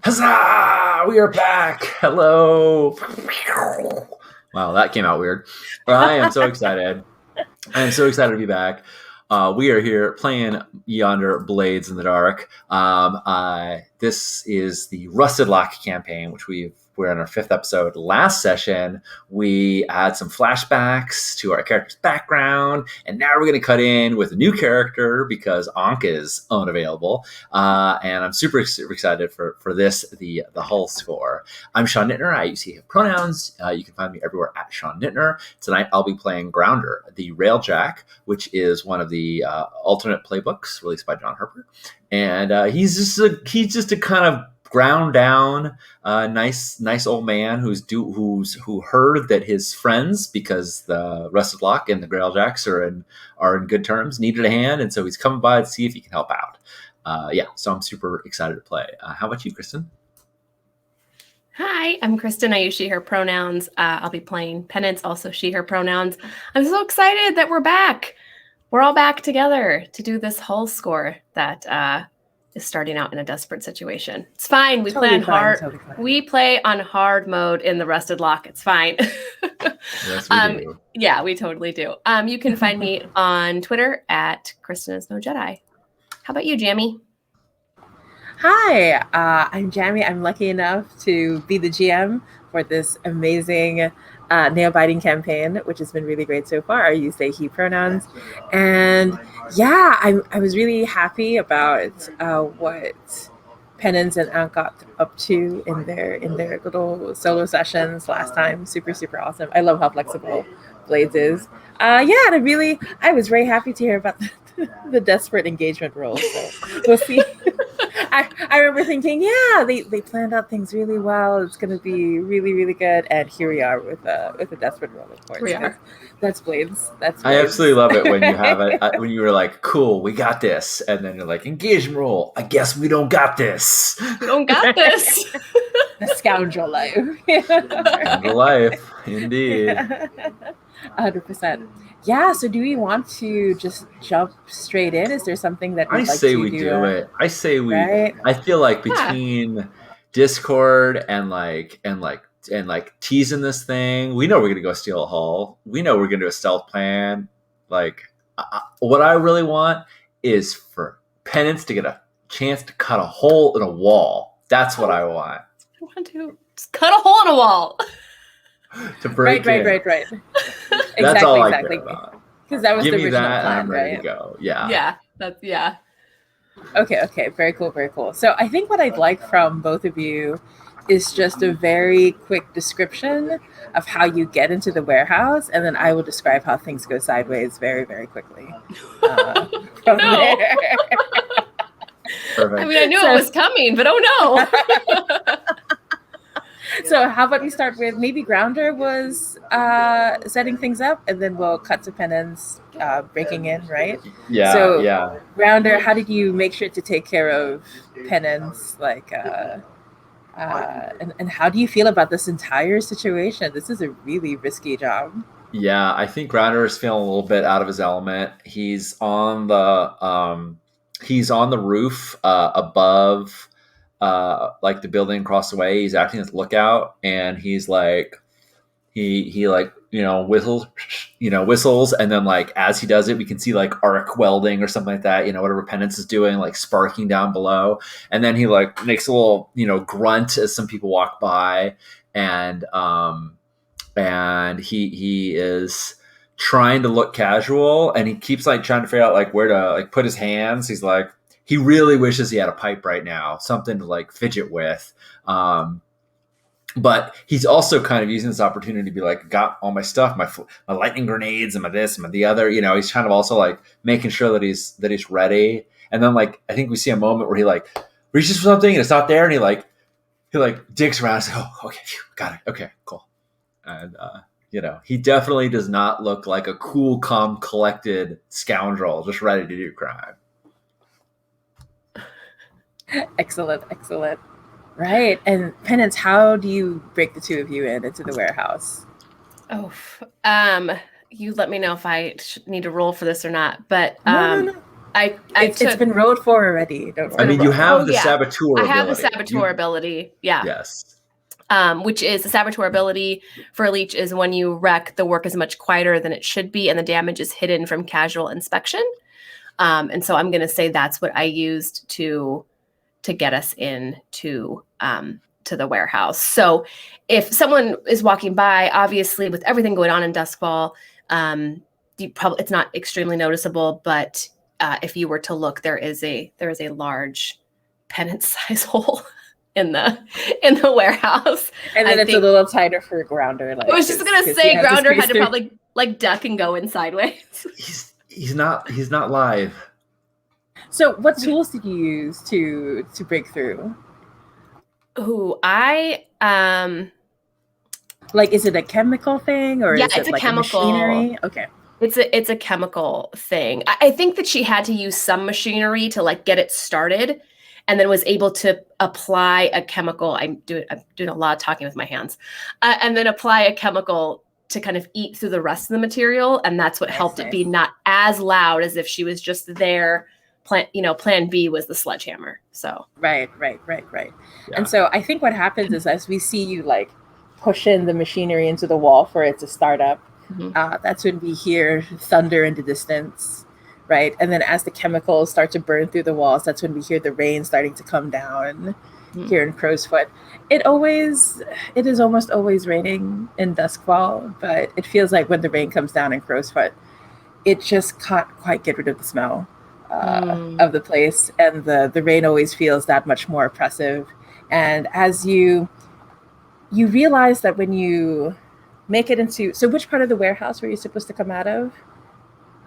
Huzzah! We are back. Hello. Wow, that came out weird. I am so excited. I am so excited to be back. We are here playing Yonder Blades in the Dark. This is the Rusted Lock campaign, which we're on our 5th episode. Last session, we had some flashbacks to our character's background, and now we're going to cut in with a new character because Ankh is unavailable. And I'm super excited for this, the Hull score. I'm Sean Nittner. I use he, him pronouns. You can find me everywhere at Sean Nittner. Tonight, I'll be playing Grounder, the Railjack, which is one of the alternate playbooks released by John Harper. And he's just a kind of ground down, nice old man who heard that his friends, because the Rusted Lock and the Grailjacks are in good terms, needed a hand, and so he's coming by to see if he can help out. So I'm super excited to play. How about you, Kristin? Hi, I'm Kristin. I use she, her pronouns. I'll be playing Penance, also she, her pronouns. I'm so excited that we're back. We're all back together to do this Hull score that is starting out in a desperate situation. It's fine. We play on hard. We play on hard mode in the Rusted Lock. It's fine. Yes, we do. Yeah, we totally do. You can find me on Twitter at Kristin is no Jedi. How about you, Jammi? Hi, I'm Jammi. I'm lucky enough to be the GM for this amazing nail-biting campaign, which has been really great so far. I use they, he pronouns. And yeah, I was really happy about what Penance and Ankh got up to in their little solo sessions last time. Super, super awesome. I love how flexible Blades is. And I was very happy to hear about the desperate engagement role. So we'll see. I remember thinking, they planned out things really well. It's going to be really, really good. And here we are with a desperate role, of course. We are. That's Blades. I absolutely love it when you have it. When you were like, cool, we got this. And then you're like, engagement role. I guess we don't got this. We don't got this. The scoundrel life. Scoundrel life, indeed. 100%. Yeah, so do we want to just jump straight in? Is there something that I say we do it. I say we. Right? I feel like between Discord and teasing this thing, we know we're gonna go steal a hull. We know we're gonna do a stealth plan. What I really want is for Penance to get a chance to cut a hole in a wall. That's what I want. I want to just cut a hole in a wall. To break right. That's all I exactly. care about. Because that was Give the me original that, plan, and I'm ready right? to go. Yeah. Yeah. Okay. Very cool. So I think what I'd like from both of you is just a very quick description of how you get into the warehouse, and then I will describe how things go sideways very, very quickly. From there. Perfect. I mean, I knew it was coming, but oh no. So how about we start with maybe Grounder was setting things up, and then we'll cut to Penance breaking in, right? Yeah. So Grounder, how did you make sure to take care of Penance? And how do you feel about this entire situation? This is a really risky job. Yeah, I think Grounder is feeling a little bit out of his element. He's on the roof above the building across the way. He's acting as lookout, and he's like he whistles, and then as he does it, we can see arc welding or something like that, whatever Penance is doing, sparking down below, and then he makes a little grunt as some people walk by, and he is trying to look casual, and he keeps trying to figure out where to put his hands. He's he really wishes he had a pipe right now, something to fidget with. But he's also kind of using this opportunity to be got all my stuff, my lightning grenades and my this and my the other. He's kind of also making sure that he's ready. And then I think we see a moment where he reaches for something and it's not there, and he digs around and says, "Oh, okay, got it. Okay, cool." And he definitely does not look like a cool, calm, collected scoundrel just ready to do crime. Excellent. Right. And Penance, how do you break the two of you into the warehouse? You let me know if I need to roll for this or not. But No. It's been rolled for already. Don't worry. I mean, you have the saboteur ability. I have the saboteur ability. Yeah. Yes. Which is the saboteur ability for a leech is when you wreck, the work is much quieter than it should be, and the damage is hidden from casual inspection. And so I'm going to say that's what I used to get us in to the warehouse. So if someone is walking by, obviously with everything going on in Duskfall, it's not extremely noticeable, but if you were to look, there is a large Penance size hole in the warehouse. And then it's a little tighter for Grounder. I was just gonna say Grounder had to probably like duck and go in sideways. He's not live. So what tools did you use to break through? Ooh, I like, is it a chemical thing or is it's it like chemical. a machinery? Okay. It's a chemical thing. I think that she had to use some machinery to like get it started, and then was able to apply a chemical. I'm doing a lot of talking with my hands, and then apply a chemical to kind of eat through the rest of the material, and that's what helped it be not as loud as if she was just there. Plan B was the sledgehammer. So right. Yeah. And so I think what happens is as we see you like push in the machinery into the wall for it to start up. That's when we hear thunder in the distance, right? And then as the chemicals start to burn through the walls, that's when we hear the rain starting to come down here in Crowsfoot. It is almost always raining in Duskfall, but it feels like when the rain comes down in Crowsfoot, it just can't quite get rid of the smell of the place. And the rain always feels that much more oppressive. And as you realize that when you make it into, so which part of the warehouse were you supposed to come out of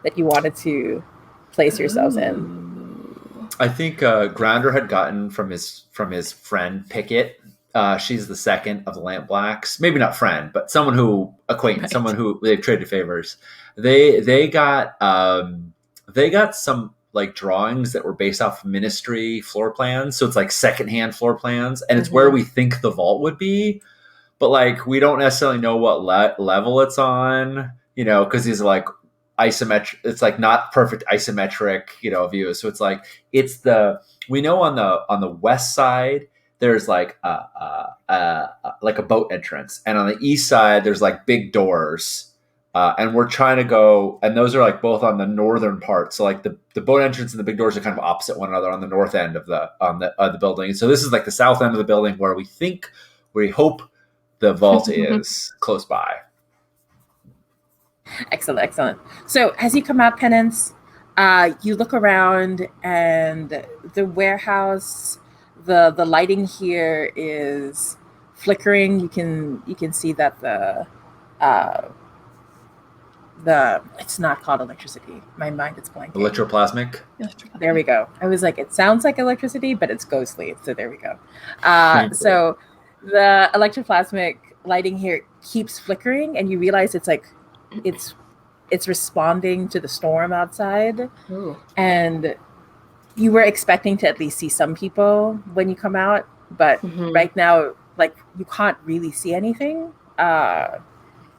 that you wanted to place yourselves in? I think Grounder had gotten from his friend Pickett. She's the second of the Lampblacks. Maybe not friend, but someone who acquaintance, someone who they've traded favors. They got some like drawings that were based off ministry floor plans. So it's like secondhand floor plans, and it's where we think the vault would be. But like, we don't necessarily know what level it's on, because these are like isometric. It's like not perfect isometric, view. So it's like, we know on the west side, there's like a boat entrance. And on the east side, there's like big doors. And we're trying to go, and those are like both on the northern part. So like the boat entrance and the big doors are kind of opposite one another on the north end of the building. So this is like the south end of the building where we hope the vault is close by. Excellent. So as you come out, Penance, you look around, and the warehouse, the lighting here is flickering. You can see that the it's not called electricity. My mind is blanking. Electroplasmic. There we go. I was like, it sounds like electricity, but it's ghostly. So there we go. So the electroplasmic lighting here keeps flickering, and you realize it's like it's responding to the storm outside. Ooh. And you were expecting to at least see some people when you come out, but right now, like, you can't really see anything.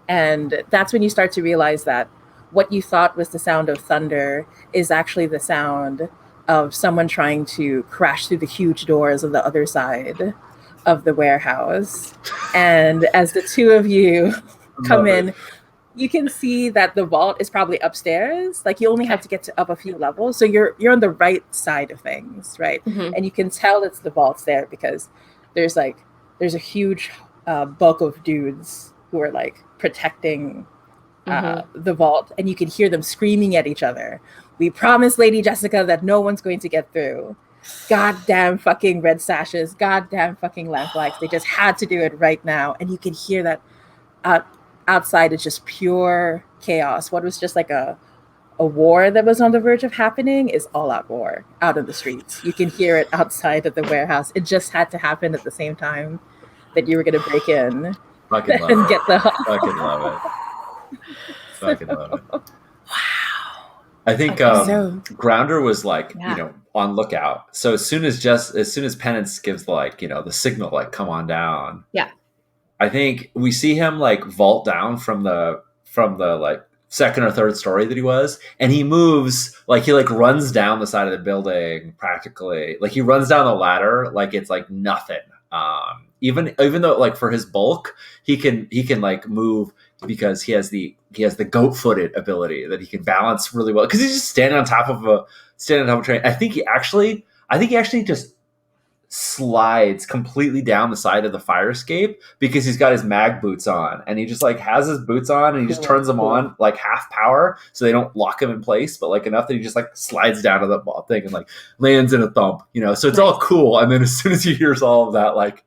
And that's when you start to realize that what you thought was the sound of thunder is actually the sound of someone trying to crash through the huge doors on the other side of the warehouse. And as the two of you come in, you can see that the vault is probably upstairs. Like, you only have to get up a few levels. So you're on the right side of things, right? And you can tell it's the vault's there because there's a huge bulk of dudes who are like protecting the vault, and you can hear them screaming at each other. We promised Lady Jessica that no one's going to get through. Goddamn fucking red sashes, goddamn fucking Lampblacks. They just had to do it right now. And you can hear that outside is just pure chaos. What was just like a war that was on the verge of happening is all out war out in the streets. You can hear it outside of the warehouse. It just had to happen at the same time that you were going to break in. Fucking love and get the Fucking love it. Fucking love it. Wow. I think Grounder was like, on lookout. So as soon as Penance gives the signal, like, come on down. Yeah. I think we see him like vault down from the like second or third story that he was, and he moves like he like runs down the side of the building practically, like he runs down the ladder like it's like nothing. Even though like for his bulk, he can like move because he has the goat-footed ability that he can balance really well because he's just standing on top of a train. I think he actually just slides completely down the side of the fire escape because he's got his mag boots on, and he just like has his boots on and he just turns them on like half power so they don't lock him in place, but like enough that he just like slides down to the thing and like lands in a thump, you know, so it's all cool. And then as soon as he hears all of that, like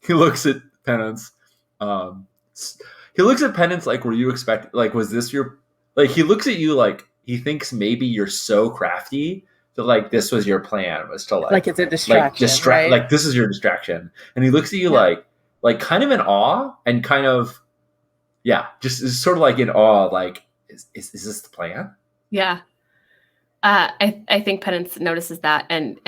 he looks at Penance. He looks at Penance like, were you expect, like, was this your, like, he looks at you like he thinks maybe you're so crafty that like this was your plan, was to like it's a distraction, right? Like this is your distraction. And he looks at you like kind of in awe and kind of, just is sort of like in awe, like, is this the plan? Yeah. I think Penance notices that and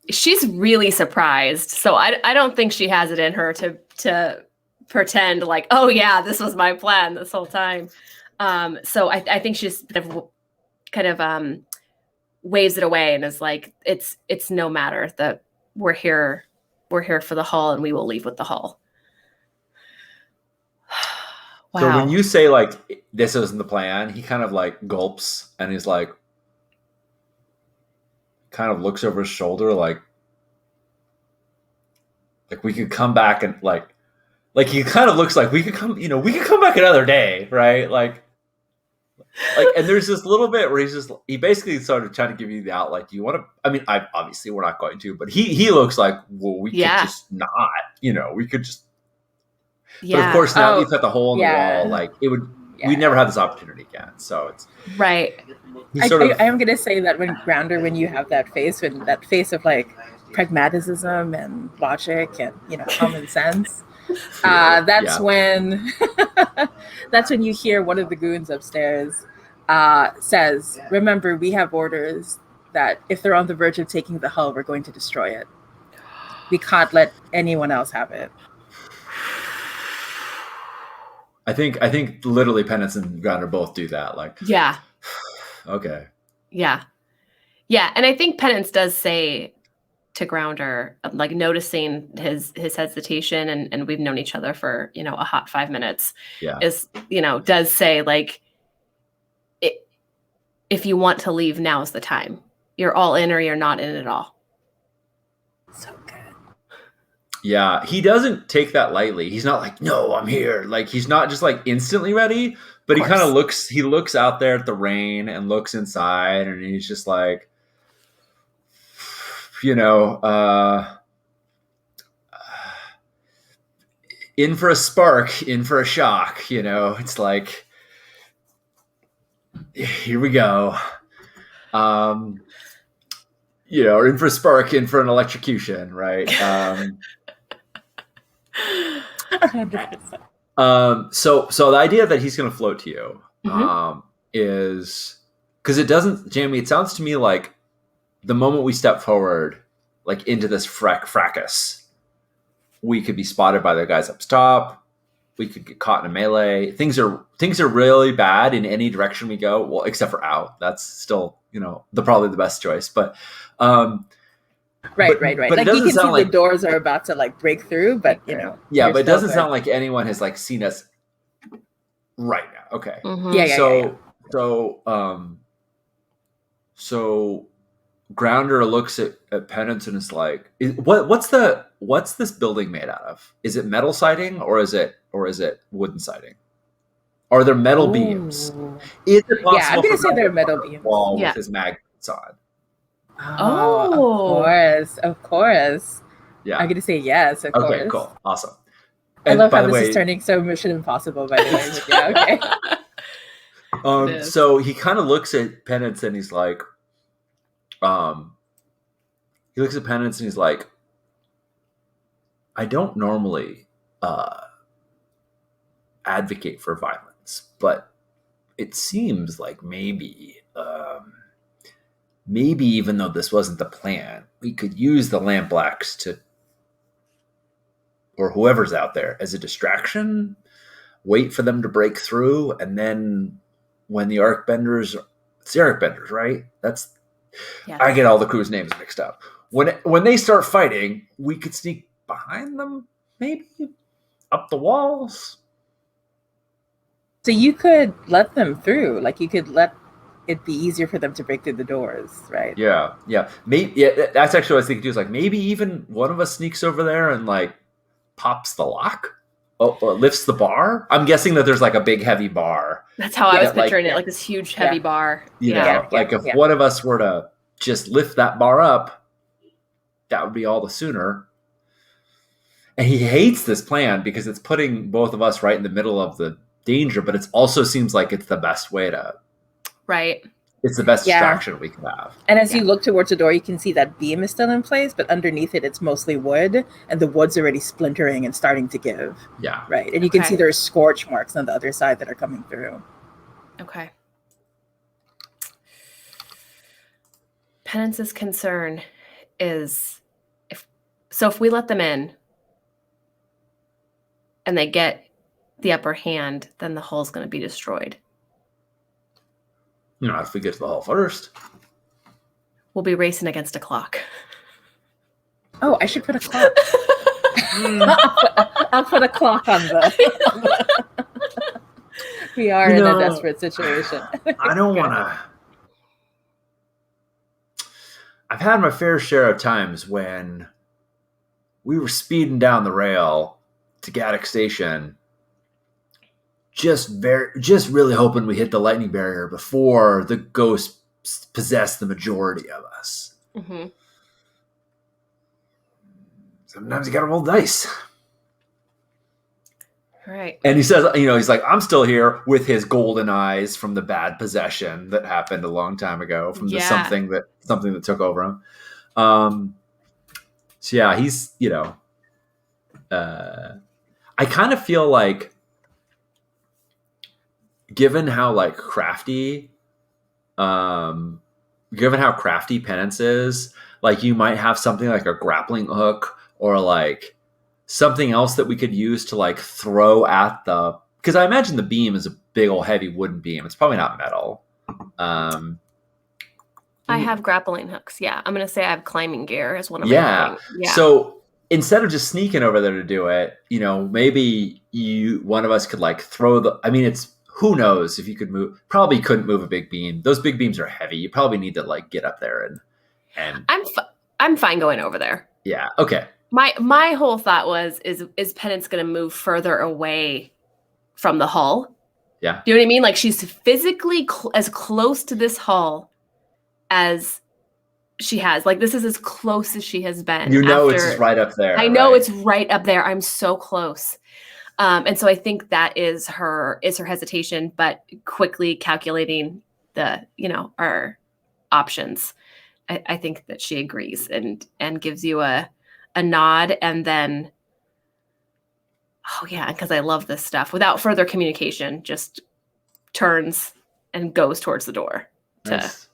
she's really surprised. So I don't think she has it in her to pretend like, oh yeah, this was my plan this whole time. So I think she's kind of waves it away and is like, it's no matter, that we're here for the hull and we will leave with the hull. Wow. So when you say like this isn't the plan, he kind of like gulps and he's like, kind of looks over his shoulder like we could come back and like he kind of looks like we could come back another day, right? Like, and there's this little bit where he basically started trying to give you the out, like, do you want to, I mean, obviously we're not going to, but he looks like, well, we could just not, we could just, but of course now you've got the hole in the wall, like it would, we'd never have this opportunity again. So it's right. I am going to say that when you have that face of like pragmatism and logic and, common sense, that's when you hear one of the goons upstairs says, remember, we have orders that if they're on the verge of taking the hull, we're going to destroy it. We can't let anyone else have it. I think literally Penance and Grounder both do that. Like, yeah. Okay. Yeah. Yeah. And I think Penance does say to Grounder, like noticing his hesitation, and we've known each other for, a hot 5 minutes, is, does say like, if you want to leave, now is the time. You're all in or you're not in at all. So good. Yeah, he doesn't take that lightly. He's not like, no, I'm here. Like, he's not just like instantly ready, but he kind of looks out there at the rain and looks inside, and he's just like, in for a spark, in for a shock, it's like, here we go. Or in for a spark, in for an electrocution, right? 100%. So the idea that he's going to float to you is because it doesn't, Jammi, it sounds to me like the moment we step forward, like into this fracas, we could be spotted by the guys up top. We could get caught in a melee. Things are really bad in any direction we go. Well, except for out. That's still, probably the best choice. But Right. But like you can see the doors are about to like break through, but Yeah, but it doesn't sound like anyone has like seen us right now. Okay. Mm-hmm. So Grounder looks at Penance and is like, what's this building made out of? Is it metal siding or is it wooden siding? Are there metal beams? Is it possible? Yeah, I'm gonna say they're metal beams. Wall with his magnets on. Of course. Yeah, I'm gonna say yes. Of course. Okay, cool, awesome. I love how this is turning so Mission Impossible. By the way, but okay. So he kind of looks at Penance and he's like, I don't normally advocate for violence, but it seems like maybe even though this wasn't the plan, we could use the Lampblacks or whoever's out there as a distraction. wait for them to break through, and then when the Arcbenders, it's the Arcbenders, right? I get all the crew's names mixed up. When they start fighting, we could sneak behind them, maybe up the walls. So you could let them through. Like you could let it be easier for them to break through the doors, right? Yeah. Maybe. Yeah, that's actually what I was thinking too. Is like maybe even one of us sneaks over there and like pops the lock. Or lifts the bar. I'm guessing that there's like a big heavy bar. That's how I was picturing it, like this huge heavy bar. You know, if one of us were to just lift that bar up, that would be all the sooner. And he hates this plan because it's putting both of us right in the middle of the danger, but it also seems like it's the best way to. Right. It's the best distraction we can have. And as you look towards the door, you can see that beam is still in place, but underneath it, it's mostly wood, and the wood's already splintering and starting to give. Yeah. Right. And you can see there's scorch marks on the other side that are coming through. Okay. Penance's concern is if we let them in and they get the upper hand, then the hull's going to be destroyed. You know, if we get to the hall first, we'll be racing against a clock. Oh, I should put a clock. I'll put a clock on the. We are in a desperate situation. I don't want to. I've had my fair share of times when we were speeding down the rail to Gaddock Station. Just really hoping we hit the lightning barrier before the ghosts possess the majority of us. Mm-hmm. Sometimes you gotta roll dice. Right. And he says, he's like, I'm still here with his golden eyes from the bad possession that happened a long time ago, from the something that took over him. So yeah, he's, I kind of feel like, given how crafty Penance is, like you might have something like a grappling hook or like something else that we could use to throw at because I imagine the beam is a big old heavy wooden beam. It's probably not metal. I have grappling hooks. Yeah. I'm going to say I have climbing gear as one of my things. Yeah. So instead of just sneaking over there to do it, maybe one of us could throw it's, who knows if you could move? Probably couldn't move a big beam. Those big beams are heavy. You probably need to get up there and. I'm fine going over there. Yeah. Okay. My whole thought was is Penance going to move further away from the hull? Yeah. Do you know what I mean? Like she's physically as close to this hull as she has. Like this is as close as she has been. It's right up there. I know it's right up there. I'm so close. And so I think that is her hesitation, but quickly calculating our options. I think that she agrees and gives you a nod, and then, because I love this stuff. Without further communication, just turns and goes towards the door. Nice.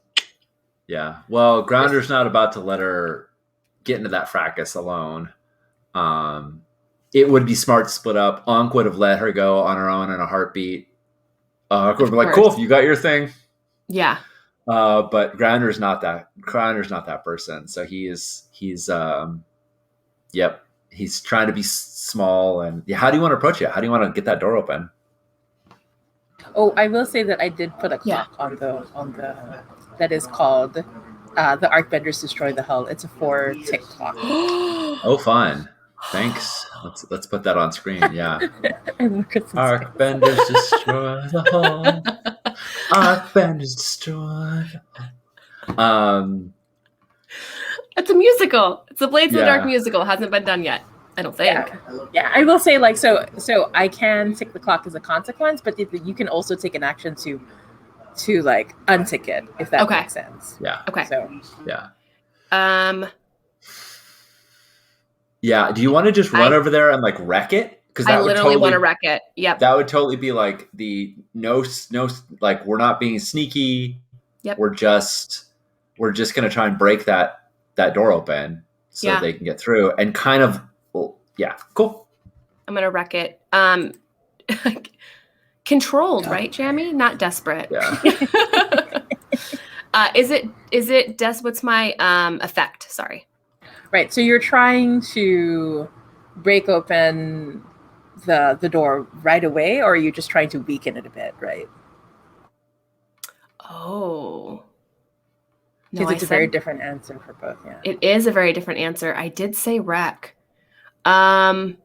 Yeah. Well, Grounder's not about to let her get into that fracas alone. It would be smart to split up. Ankh would have let her go on her own in a heartbeat. Would be like, cool, you got your thing. Yeah. But Grounder's not that person. So he's trying to be small. And how do you want to approach it? How do you want to get that door open? Oh, I will say that I did put a clock on the that is called the Arcbenders Destroy the Hull. It's a 4-tick clock. Oh, fun. Thanks. Let's put that on screen. Yeah. Arcbenders destroy the hull. Arcbenders destroy the hull. It's a musical. It's the Blades of the Dark musical. Hasn't been done yet, I don't think. Yeah. I will say so I can tick the clock as a consequence, but you can also take an action to untick it, if that makes sense. Yeah. Okay. So yeah. Yeah. Do you want to just run over there and wreck it? Because I literally want to wreck it. Yep. That would totally be the no, we're not being sneaky. Yep. We're just gonna try and break that door open so they can get through and kind of. Well, yeah. Cool. I'm gonna wreck it. controlled, right, Jammi? Not desperate. Yeah. Is it what's my effect? Sorry. Right. So you're trying to break open the door right away, or are you just trying to weaken it a bit, right? Oh. Because it's a very different answer for both. Yeah. It is a very different answer. I did say wreck. I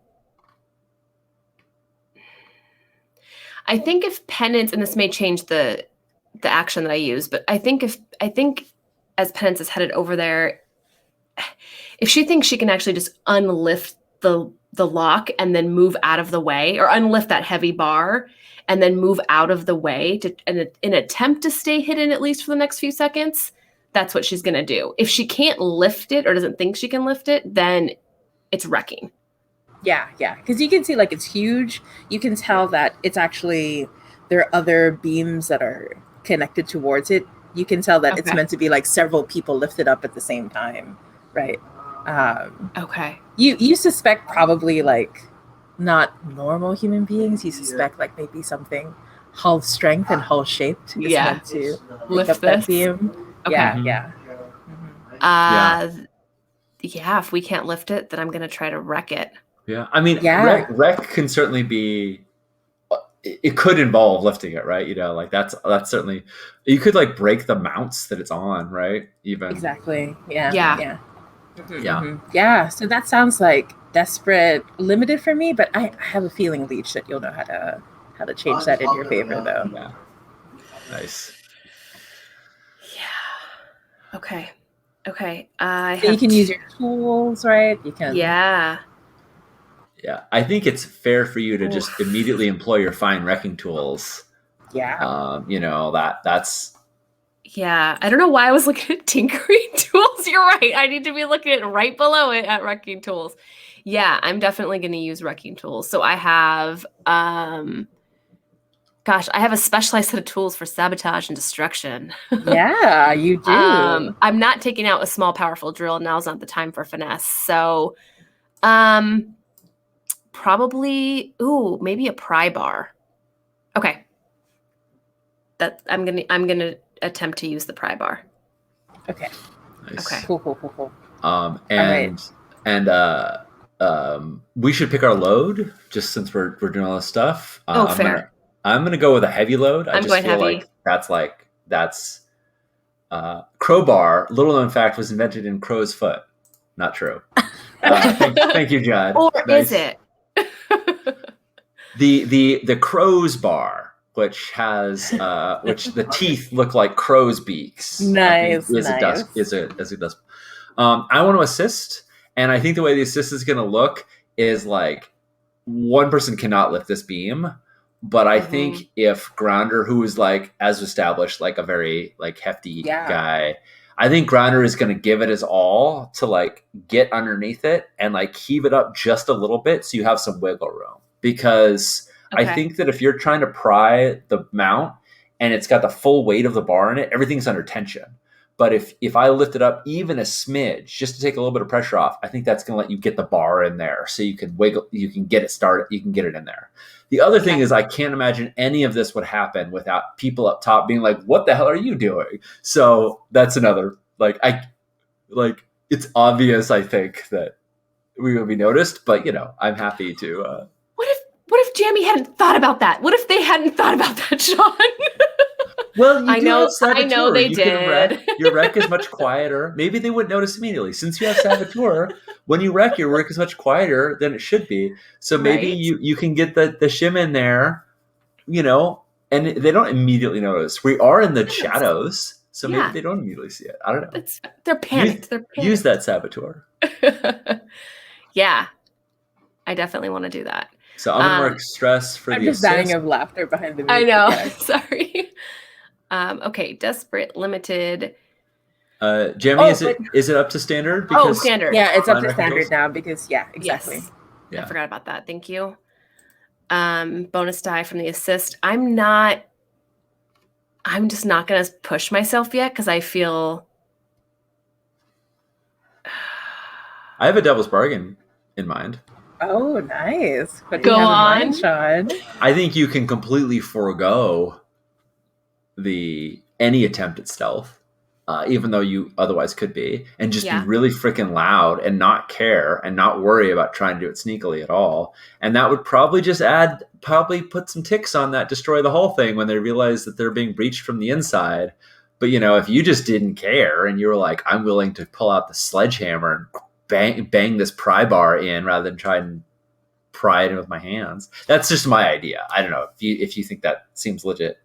think if Penance, and this may change the action that I use, but I think as Penance is headed over there, if she thinks she can actually just unlift the lock and then move out of the way, or unlift that heavy bar and then move out of the way to an attempt to stay hidden at least for the next few seconds, that's what she's going to do. If she can't lift it or doesn't think she can lift it, then it's wrecking. Yeah, because you can see like it's huge. You can tell that it's actually, there are other beams that are connected towards it. You can tell that it's meant to be like several people lifted up at the same time, right? Okay. You suspect probably like not normal human beings. You suspect like maybe something hull strength and hull shaped is meant to lift up that beam. Okay. Yeah. Yeah, if we can't lift it, then I'm going to try to wreck it. Yeah, I mean, wreck can certainly be. It could involve lifting it, right? You know, like that's certainly. You could like break the mounts that it's on, right? Even exactly. Yeah. So that sounds like desperate, limited for me, but I have a feeling, Leech, that you'll know how to change that in your favor, though. Yeah. Nice. Yeah. Okay. So you can use your tools, right? You can. Yeah. Yeah, I think it's fair for you to just immediately employ your fine wrecking tools. Yeah. You know, that's. Yeah, I don't know why I was looking at tinkering tools. You're right. I need to be looking at right below it at wrecking tools. Yeah, I'm definitely going to use wrecking tools. So I have, I have a specialized set of tools for sabotage and destruction. Yeah, you do. I'm not taking out a small, powerful drill. Now's not the time for finesse. So, probably, maybe a pry bar. Okay. That I'm gonna attempt to use the pry bar. Okay. Nice. Okay. Cool. We should pick our load just since we're doing all this stuff. Fair. I'm gonna go with a heavy load. I'm going heavy. That's crowbar. Little known fact, was invented in crow's foot. Not true. Thank you, Judd. Or is it? The crow's bar, which has which the teeth look like crow's beaks. Nice. Is a dust. I want to assist, and I think the way the assist is going to look is like one person cannot lift this beam, but I think if Grounder, who is like as established, like a very like hefty guy, I think Grounder is going to give it his all to like get underneath it and like heave it up just a little bit so you have some wiggle room. Because I think that if you're trying to pry the mount and it's got the full weight of the bar in it, everything's under tension. But if I lift it up even a smidge just to take a little bit of pressure off, I think that's going to let you get the bar in there so you can wiggle, you can get it started, you can get it in there. The other thing is I can't imagine any of this would happen without people up top being like, what the hell are you doing? So that's another, it's obvious, I think, that we will be noticed, but I'm happy to. What if Jammi hadn't thought about that? What if they hadn't thought about that, Sean? Well, I know they did. Your wreck is much quieter. Maybe they wouldn't notice immediately. Since you have Saboteur, when you wreck, your work is much quieter than it should be. So maybe you can get the shim in there, and they don't immediately notice. We are in the shadows, so maybe they don't immediately see it. I don't know. They're panicked. Use that Saboteur. Yeah, I definitely want to do that. So I'm going to mark stress for I'm the just assist. dying of laughter behind the music. I know. Sorry. Okay, desperate, limited. Jammi, is it up to standard? Because standard. Yeah, it's up to standard now because exactly. Yes. Yeah. I forgot about that. Thank you. Bonus die from the assist. I'm just not going to push myself yet because I feel. I have a devil's bargain in mind. Oh, nice. What do Go you have in on. mind, Sean? I think you can completely forego any attempt at stealth, even though you otherwise could be, and just be really freaking loud and not care and not worry about trying to do it sneakily at all. And that would probably just put some ticks on that destroy the whole thing when they realize that they're being breached from the inside. But if you just didn't care and you were like, I'm willing to pull out the sledgehammer and bang this pry bar in rather than try and pry it in with my hands. That's just my idea. I don't know if you think that seems legit,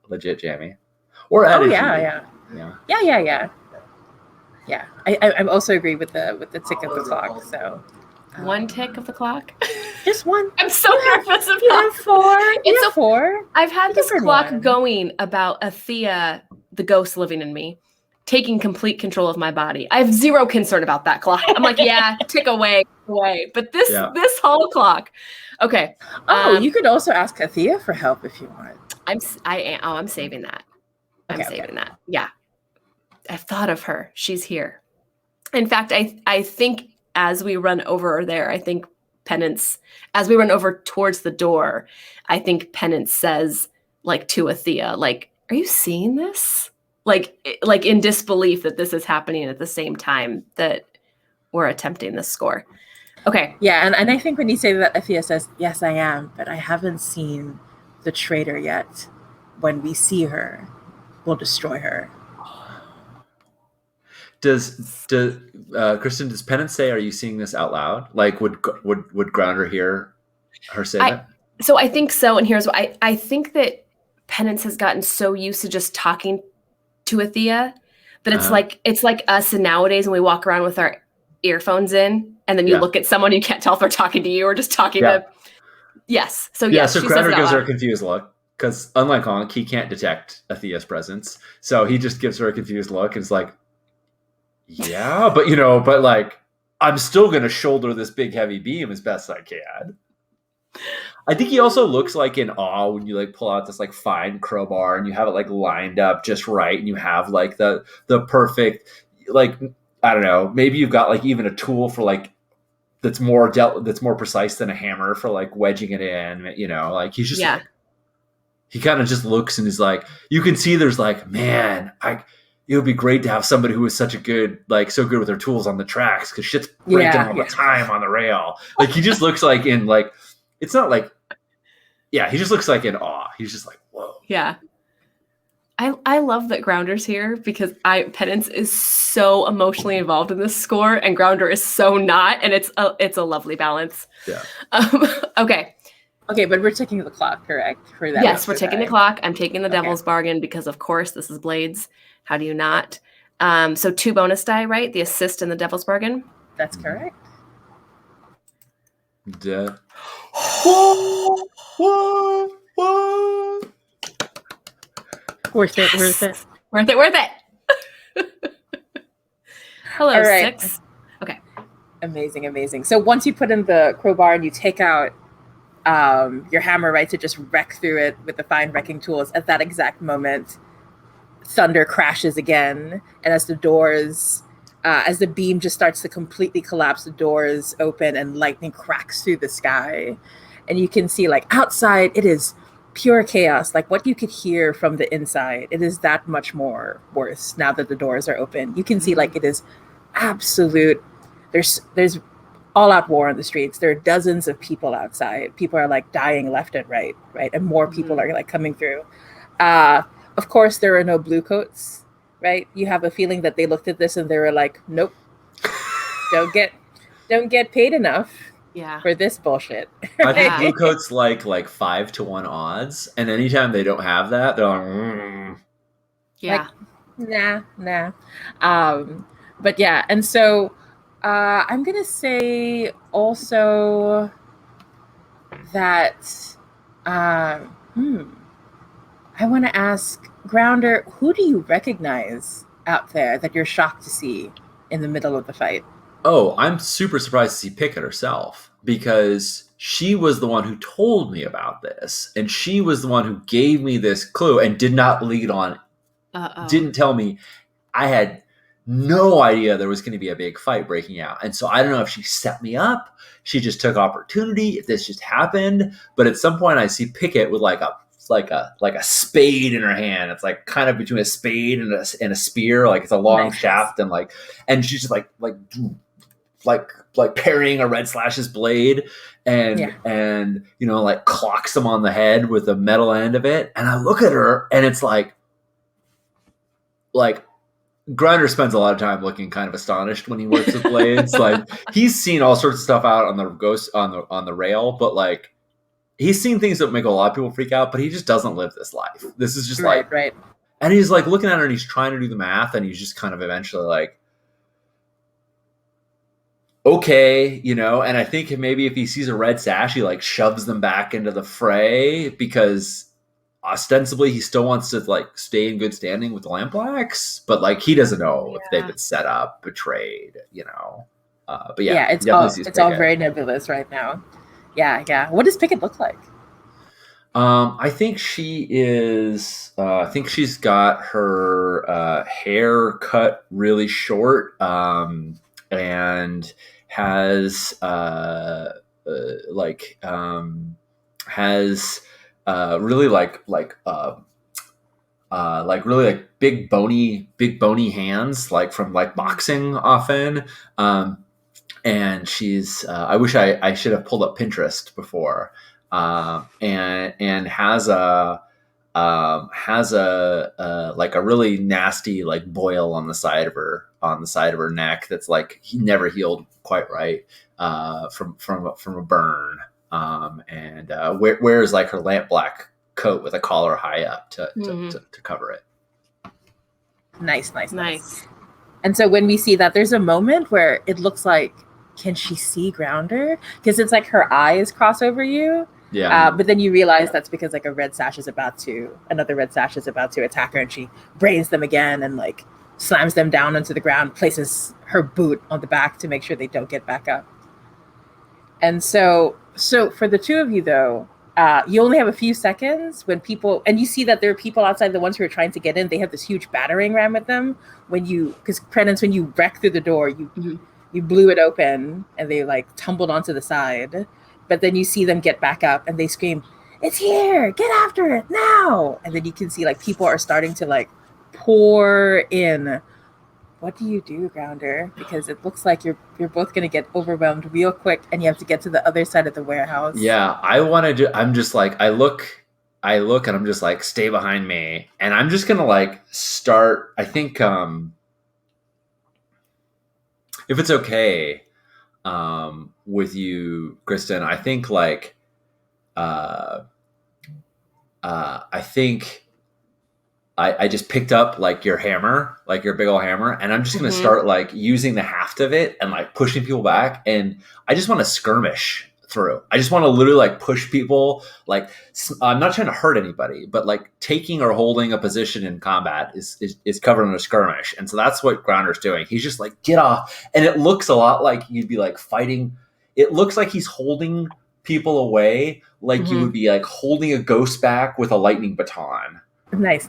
Jammi, or added. Yeah. I also agree with the tick of the clock. So one tick of the clock, just one. I'm so nervous about. You have four. You have four. I've had this clock going about Athea, the ghost living in me, taking complete control of my body. I have zero concern about that clock. I'm like, yeah, tick away. But this hall clock, okay. You could also ask Athea for help if you want. I'm saving that. I'm saving that. Yeah, I've thought of her. She's here. In fact, I think as we run over there, I think Penance, as we run over towards the door, I think Penance says, like, to Athea, like, are you seeing this? Like in disbelief that this is happening at the same time that we're attempting this score. Okay. Yeah, and I think when you say that, Athea says, yes, I am, but I haven't seen the traitor yet. When we see her, we'll destroy her. Does Kristin, does Penance say, are you seeing this out loud? Like, would Grounder hear her say that? So I think so, and here's why. I think that Penance has gotten so used to just talking to Athea that it's like us nowadays when we walk around with our earphones in and then you look at someone, you can't tell if they're talking to you or just talking to. Yes. So yes. So Grounder gives her a confused look because unlike Honk, he can't detect Athea's presence. So he just gives her a confused look and is like, yeah, but but like, I'm still going to shoulder this big heavy beam as best I can. I think he also looks like in awe when you like pull out this like fine crowbar and you have it like lined up just right, and you have like the perfect, like, I don't know, maybe you've got like even a tool for like that's more precise than a hammer for like wedging it in, like he's just like, he kind of just looks and is like, you can see there's like, man, it would be great to have somebody who was so good with their tools on the tracks because shit's breaking all the time on the rail. Like he just looks like in like, it's not like, he just looks like in awe. He's just like, whoa. Yeah. I love that Grounder's here because Penance is so emotionally involved in this score and Grounder is so not, and it's a lovely balance. Yeah. Okay. Okay, but we're taking the clock, correct? For that. Yes, we're taking the clock. I'm taking the Devil's Bargain because, of course, this is Blades. How do you not? So 2 bonus die, right? The assist and the Devil's Bargain. That's correct. Worth it. Hello, all right. 6. Okay. Amazing. So once you put in the crowbar and you take out your hammer, right, to just wreck through it with the fine wrecking tools, at that exact moment, thunder crashes again. And as the doors, as the beam just starts to completely collapse, the doors open and lightning cracks through the sky. And you can see, like, outside, it is pure chaos. Like what you could hear from the inside, it is that much more worse now that the doors are open. You can see, like, it is absolute. There's all out war on the streets. There are dozens of people outside. People are like dying left and right, and more people are like coming through. Of course, there are no blue coats, right? You have a feeling that they looked at this and they were like, nope, don't get paid enough for this bullshit. I think blue coats like 5-1 odds, and anytime they don't have that, they're like, nah. But yeah, and so I'm gonna say also that I want to ask Grounder, who do you recognize out there that you're shocked to see in the middle of the fight? Oh, I'm super surprised to see Pickett herself because she was the one who told me about this, and she was the one who gave me this clue and did not lead on. Didn't tell me I had no idea there was going to be a big fight breaking out. And so I don't know if she set me up, she just took opportunity, if this just happened. But at some point I see Pickett with like a spade in her hand. It's like kind of between a spade and a spear. Like it's a long shaft, and she's just like parrying a Red Slash's blade, and like clocks him on the head with the metal end of it. And I look at her, and it's like Grinder spends a lot of time looking kind of astonished when he works with blades. Like he's seen all sorts of stuff out on the rail, but like he's seen things that make a lot of people freak out, but he just doesn't live this life. This is just right. And he's like looking at her, and he's trying to do the math, and he's just kind of eventually like, okay, and I think maybe if he sees a red sash, he like shoves them back into the fray, because ostensibly he still wants to like stay in good standing with the Lampblacks, but like he doesn't know if they've been set up, betrayed, but it's all very nebulous right now. What does Pickett look like? I think she is I think she's got her hair cut really short, and has really really like big bony hands, like from like boxing often. And she's I wish I should have pulled up Pinterest before. And has a like a really nasty like boil on the side of her neck that's like he never healed quite right from a burn. And wears like her lamp black coat with a collar high up to cover it. Nice. And so when we see that, there's a moment where it looks like, can she see Grounder? Because it's like her eyes cross over you. Yeah. But then you realize that's because like another red sash is about to attack her, and she brains them again and like slams them down onto the ground, places her boot on the back to make sure they don't get back up. And so for the two of you though, you only have a few seconds when and you see that there are people outside, the ones who are trying to get in, they have this huge battering ram with them. Because Penance, when you wrecked through the door, you blew it open and they like tumbled onto the side. But then you see them get back up and they scream, "It's here! Get after it now!" And then you can see like people are starting to like pour in. What do you do, Grounder? Because it looks like you're both going to get overwhelmed real quick, and you have to get to the other side of the warehouse. Yeah, I'm just like, I look and I'm just like, stay behind me. And I'm just going to like start, I think, if it's okay with you, Kristin, I think like, I just picked up like your hammer, like your big old hammer, and I'm just going to start like using the haft of it and like pushing people back. And I just want to skirmish through. I just want to literally like push people. Like I'm not trying to hurt anybody, but like taking or holding a position in combat is covered in a skirmish. And so that's what Grounder's doing. He's just like, get off. And it looks a lot like you'd be like fighting. It looks like he's holding people away, like you would be like holding a ghost back with a lightning baton. Nice.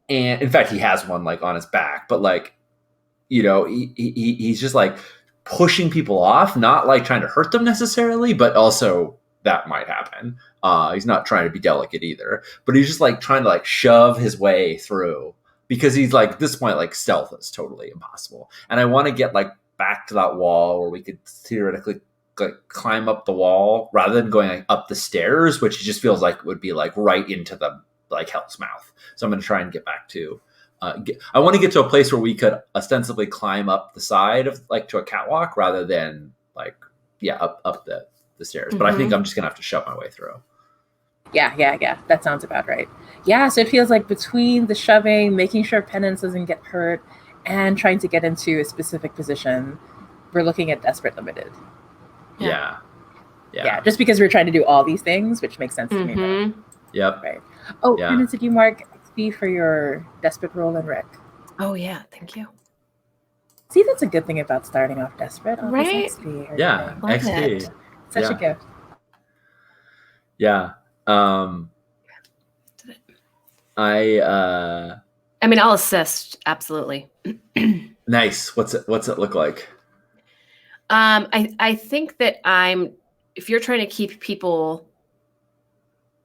And in fact, he has one like on his back, but like, he's just like pushing people off, not like trying to hurt them necessarily, but also that might happen. He's not trying to be delicate either, but he's just like trying to like shove his way through, because he's like, at this point, like stealth is totally impossible. And I want to get like back to that wall where we could theoretically like climb up the wall rather than going like, up the stairs, which just feels like would be like right into the like hell's mouth. So I'm going to try and get back to I want to get to a place where we could ostensibly climb up the side of like to a catwalk rather than like up the stairs. But I think I'm just gonna have to shove my way through. Yeah, that sounds about right. Yeah, so it feels like between the shoving, making sure Penance doesn't get hurt, and trying to get into a specific position, we're looking at desperate limited. Yeah, just because we're trying to do all these things, which makes sense to me. Right? Yep. Right. Oh, Penance, did you mark XP for your desperate roll and Rick? Oh yeah, thank you. See, that's a good thing about starting off desperate. Right? XP XP. Such a gift. Yeah. I mean, I'll assist, absolutely. Nice. What's it look like? I think that if you're trying to keep people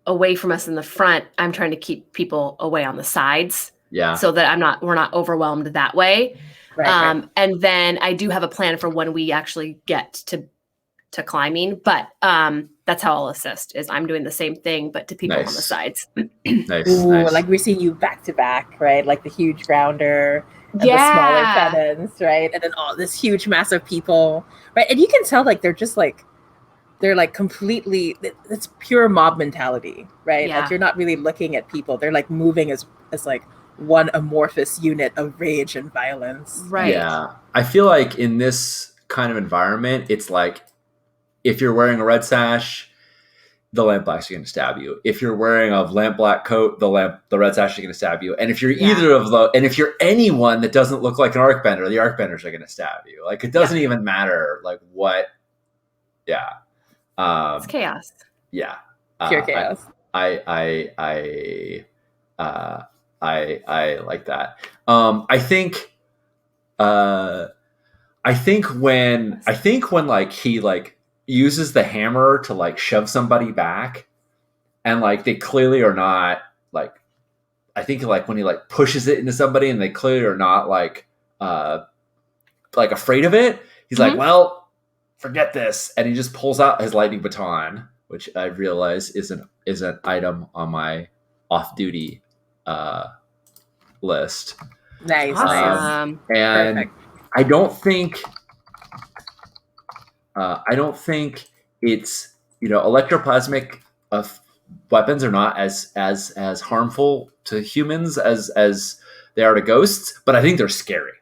away from us in the front, I'm trying to keep people away on the sides. Yeah. So that we're not overwhelmed that way. Right. And then I do have a plan for when we actually get to climbing, but that's how I'll assist, is I'm doing the same thing, but to people on the sides. Nice. Ooh, Nice. like we're seeing you back to back, right? Like the huge grounder and the smaller Penance, right? And then all this huge mass of people, right? And you can tell like they're like completely, it's pure mob mentality, right? Yeah. Like you're not really looking at people. They're like moving as like one amorphous unit of rage and violence. Right. Yeah. I feel like in this kind of environment, it's like, if you're wearing a red sash, the lampblack's going to stab you. If you're wearing a lamp black coat, the red sash is going to stab you. And if you're either of those, and if you're anyone that doesn't look like an arcbender, the arcbenders are going to stab you. Like it doesn't even matter like what. Yeah. It's chaos. Yeah. Pure chaos. I like that. I think when like he like uses the hammer to like shove somebody back, and like they clearly are not like, I think like when he like pushes it into somebody and they clearly are not like afraid of it, he's like, well, forget this, and he just pulls out his lightning baton, which I realize is an item on my off-duty list. Nice. Awesome. And Perfect. I don't think it's, electroplasmic weapons are not as harmful to humans as they are to ghosts, but I think they're scary.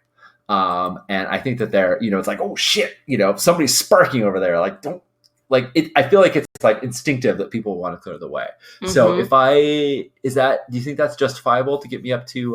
And I think that they're, it's like, oh shit, somebody's sparking over there. Like, don't like it. I feel like it's like instinctive that people want to clear the way. So do you think that's justifiable to get me up to